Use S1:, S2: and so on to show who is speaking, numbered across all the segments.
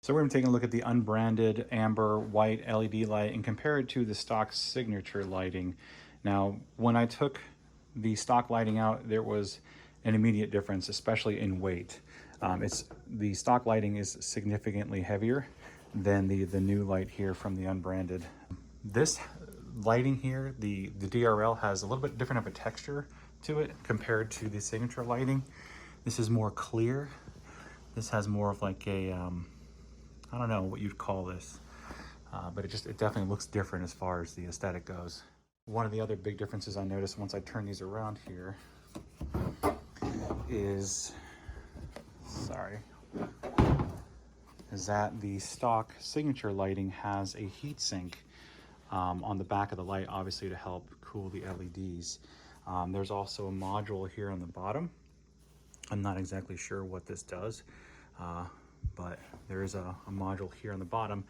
S1: So we're going to take a look at the unbranded amber white LED light and compare it to the stock signature lighting. Now, when I took the stock lighting out, there was an immediate difference, especially in weight. The stock lighting is significantly heavier than the new light here from the unbranded. This lighting here, the DRL, has a little bit different of a texture to it compared to the signature lighting. This is more clear. This has more of like a, I don't know what you'd call this, but it definitely looks different as far as the aesthetic goes. One of the other big differences I noticed once I turn these around here is that the stock signature lighting has a heat sink on the back of the light, obviously to help cool the LEDs. There's also a module here on the bottom. I'm not exactly sure what this does, but there is a module here on the bottom,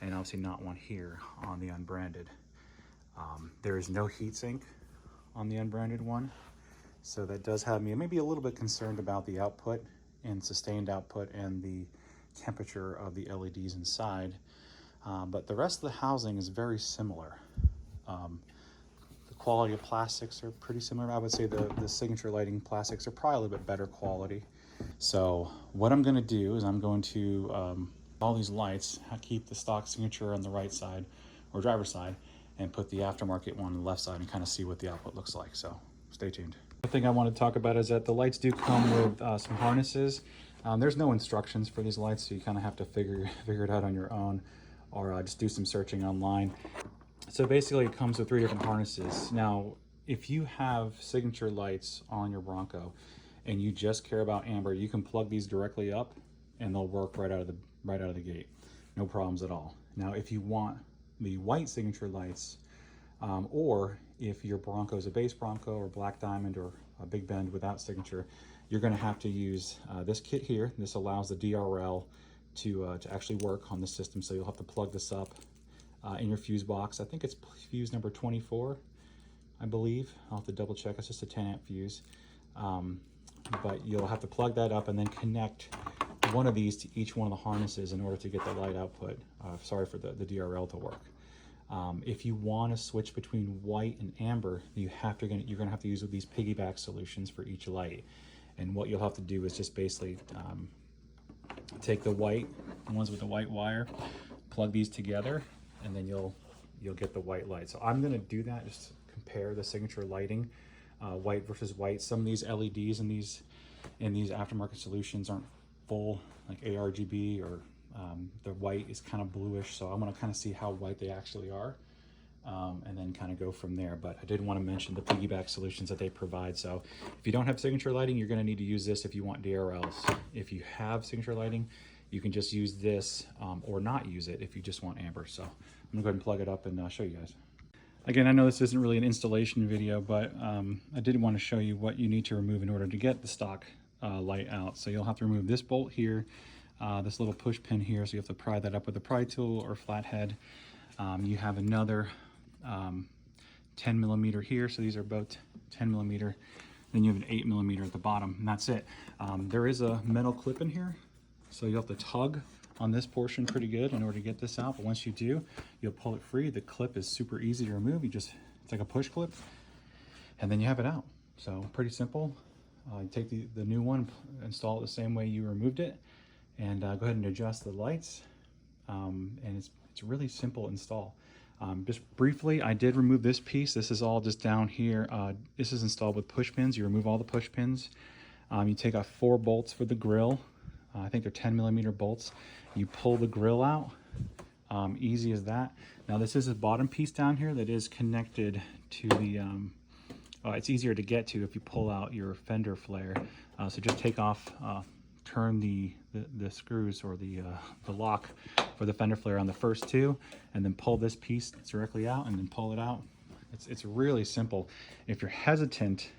S1: and obviously not one here on the unbranded. There is no heatsink on the unbranded one, so that does have me maybe a little bit concerned about the output and sustained output and the temperature of the LEDs inside. But the rest of the housing is very similar. The quality of plastics are pretty similar. I would say the signature lighting plastics are probably a little bit better quality. So what I'm going to do is I'm going to all these lights, keep the stock signature on the right side or driver's side, and put the aftermarket one on the left side and kind of see what the output looks like. So stay tuned. The thing I want to talk about is that the lights do come with some harnesses. There's no instructions for these lights, so you kind of have to figure it out on your own, or just do some searching online. So basically it comes with 3 different harnesses. Now, if you have signature lights on your Bronco and you just care about amber, you can plug these directly up and they'll work right out of the gate. No problems at all. Now, if you want the white signature lights, or if your Bronco is a base Bronco or Black Diamond or a Big Bend without signature, you're going to have to use this kit here. This allows the DRL to actually work on the system, so you'll have to plug this up in your fuse box. I think it's fuse number 24, I believe. I'll have to double check. It's just a 10 amp fuse. But you'll have to plug that up and then connect one of these to each one of the harnesses in order to get the light output, for the DRL to work. If you want to switch between white and amber, you're going to have to use these piggyback solutions for each light. And what you'll have to do is just basically take the ones with the white wire, plug these together, and then you'll get the white light. So I'm going to do that just to compare the signature lighting, white versus white. Some of these LEDs in these aftermarket solutions aren't full, like ARGB, or the white is kind of bluish, so I'm going to kind of see how white they actually are, and then kind of go from there. But I did want to mention the piggyback solutions that they provide. So if you don't have signature lighting, you're going to need to use this if you want DRLs. If you have signature lighting, you can just use this, or not use it if you just want amber. So I'm going to go ahead and plug it up and show you guys. Again, I know this isn't really an installation video, but I did want to show you what you need to remove in order to get the stock light out. So you'll have to remove this bolt here, this little push pin here, so you have to pry that up with a pry tool or flathead. You have another 10 millimeter here, so these are both 10 millimeter. Then you have an 8 millimeter at the bottom, and that's it. There is a metal clip in here, so you'll have to tug on this portion pretty good in order to get this out. But once you do, you'll pull it free. The clip is super easy to remove. It's like a push clip, and then you have it out. So pretty simple. You take the new one, install it the same way you removed it, and go ahead and adjust the lights. And it's really simple install. Just briefly, I did remove this piece. This is all just down here. This is installed with push pins. You remove all the push pins. You take off 4 bolts for the grill. I think they're 10 millimeter bolts. You pull the grill out. Easy as that. Now this is a bottom piece down here that is connected to the, it's easier to get to if you pull out your fender flare. So just take off, turn the screws or the lock for the fender flare on the first 2, and then pull this piece directly out and then pull it out. It's really simple. If you're hesitant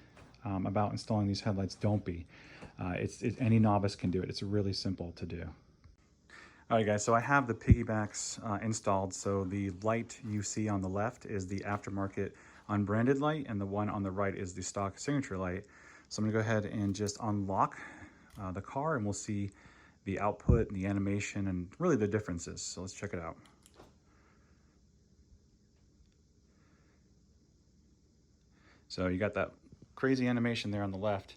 S1: about installing these headlights, don't be. Any novice can do it. It's really simple to do. All right, guys, so I have the piggybacks installed. So the light you see on the left is the aftermarket unbranded light, and the one on the right is the stock signature light. So I'm gonna go ahead and just unlock the car, and we'll see the output, the animation, and really the differences. So let's check it out. So you got that crazy animation there on the left.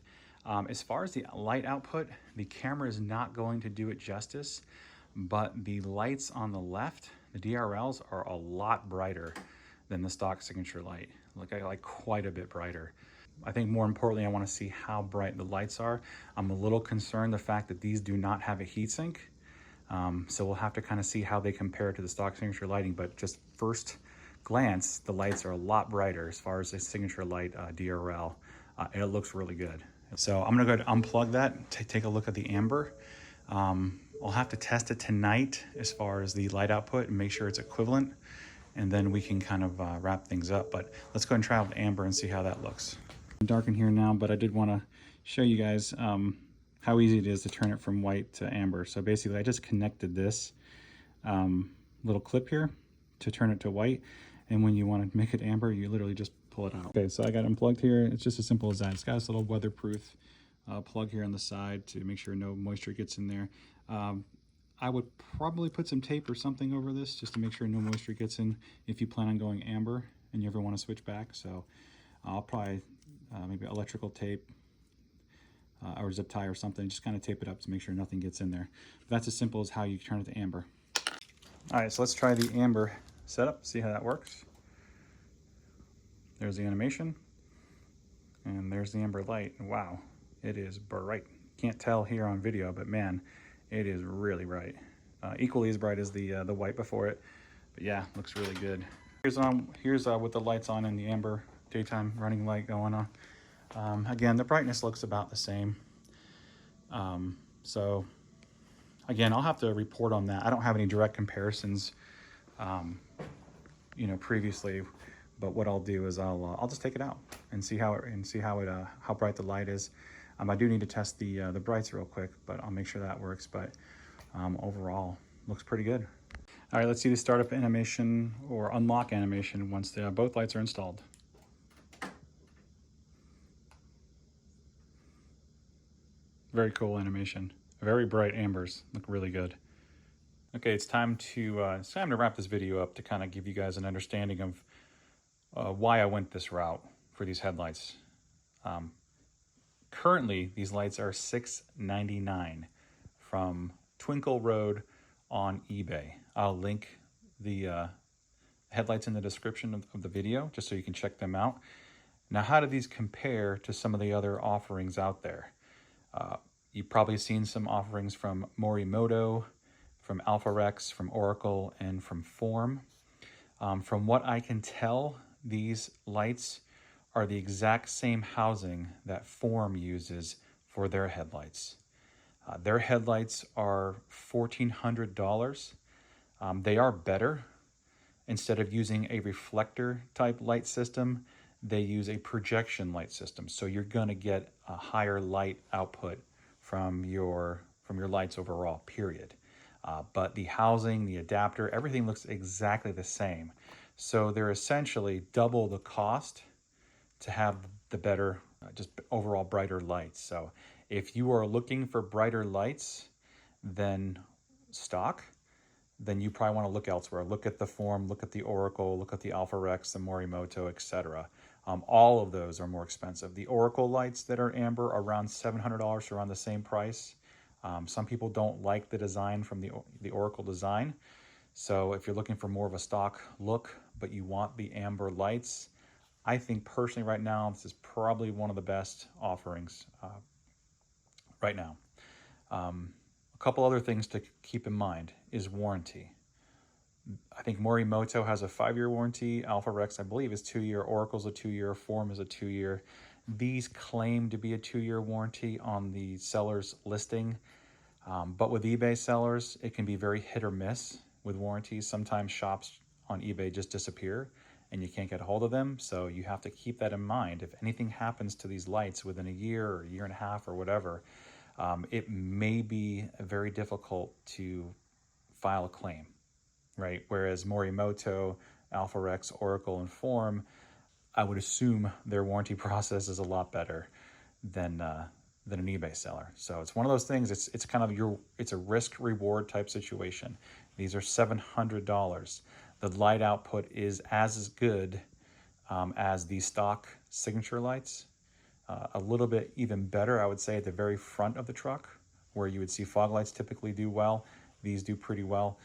S1: As far as the light output, the camera is not going to do it justice, but the lights on the left, the DRLs, are a lot brighter than the stock signature light. Like quite a bit brighter. I think more importantly, I want to see how bright the lights are. I'm a little concerned the fact that these do not have a heatsink. So we'll have to kind of see how they compare to the stock signature lighting, but just first glance, the lights are a lot brighter as far as the signature light DRL. And it looks really good. So I'm gonna go ahead and unplug that, take a look at the amber. I'll have to test it tonight as far as the light output and make sure it's equivalent, and then we can kind of wrap things up. But let's go ahead and try with amber and see how that looks. I'm dark in here now, but I did want to show you guys how easy it is to turn it from white to amber. So basically I just connected this little clip here to turn it to white, and when you want to make it amber, you literally just pull it out. Okay, so I got it unplugged here. It's just as simple as that. It's got this little weatherproof plug here on the side to make sure no moisture gets in there. I would probably put some tape or something over this just to make sure no moisture gets in if you plan on going amber and you ever want to switch back. So I'll probably maybe electrical tape or zip tie or something, just kind of tape it up to make sure nothing gets in there. But that's as simple as how you turn it to amber. All right, so let's try the amber setup, see how that works. There's the animation, and there's the amber light. Wow, it is bright. Can't tell here on video, but man, it is really bright. Equally as bright as the white before it, but yeah, looks really good. Here's with the lights on and the amber daytime running light going on. Again, the brightness looks about the same. So again, I'll have to report on that. I don't have any direct comparisons, you know, previously, but what I'll do is I'll just take it out and see how bright the light is. I do need to test the brights real quick, but I'll make sure that works. But overall, looks pretty good. All right, let's see the startup animation or unlock animation once both lights are installed. Very cool animation. Very bright ambers, look really good. Okay, it's time to wrap this video up to kind of give you guys an understanding of why I went this route for these headlights. Currently, these lights are $6.99 from Twinkle Road on eBay. I'll link the headlights in the description of the video just so you can check them out. Now, how do these compare to some of the other offerings out there? You've probably seen some offerings from Morimoto, from Alpharex, from Oracle, and from Form. From what I can tell, these lights are the exact same housing that Form uses for their headlights. Their headlights are $1,400. They are better. Instead of using a reflector type light system, they use a projection light system. So you're gonna get a higher light output from your lights overall, period. But the housing, the adapter, everything looks exactly the same. So they're essentially double the cost to have the better, just overall brighter lights. So if you are looking for brighter lights than stock, then you probably want to look elsewhere. Look at the Form, look at the Oracle, look at the Alpharex, the Morimoto, etc. All of those are more expensive. The Oracle lights that are amber are around $700, around the same price. Some people don't like the design from the Oracle design. So if you're looking for more of a stock look, but you want the amber lights, I think personally right now, this is probably one of the best offerings right now. A couple other things to keep in mind is warranty. I think Morimoto has a 5-year warranty. Alpharex, I believe, is 2-year. Oracle's a 2-year. Form is a 2-year. These claim to be a 2-year warranty on the seller's listing. But with eBay sellers, it can be very hit or miss with warranties. Sometimes shops on eBay just disappear and you can't get a hold of them. So you have to keep that in mind. If anything happens to these lights within a year or a year and a half or whatever, it may be very difficult to file a claim, right? Whereas Morimoto, Alpharex, Oracle, and Form, I would assume their warranty process is a lot better than than an eBay seller. So it's one of those things, it's kind of it's a risk reward type situation. These are $700. The light output is as good as the stock signature lights. A little bit even better, I would say, at the very front of the truck, where you would see fog lights typically do well. These do pretty well.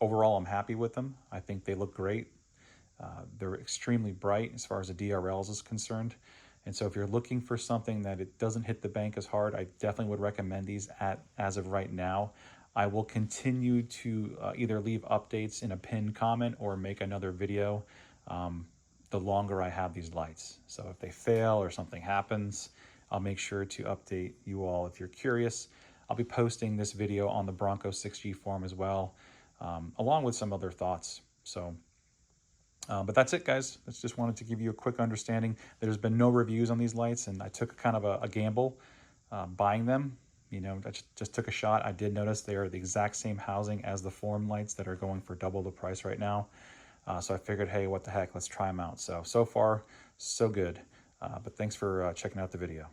S1: Overall, I'm happy with them. I think they look great. They're extremely bright as far as the DRLs is concerned. And so if you're looking for something that it doesn't hit the bank as hard, I definitely would recommend these as of right now. I will continue to either leave updates in a pinned comment or make another video the longer I have these lights. So if they fail or something happens, I'll make sure to update you all. If you're curious, I'll be posting this video on the Bronco 6G forum as well, along with some other thoughts. So, but that's it, guys. I just wanted to give you a quick understanding. There's been no reviews on these lights, and I took kind of a gamble buying them. You know, I just took a shot. I did notice they are the exact same housing as the forum lights that are going for double the price right now. So I figured, hey, what the heck, let's try them out. So far, so good. But thanks for checking out the video.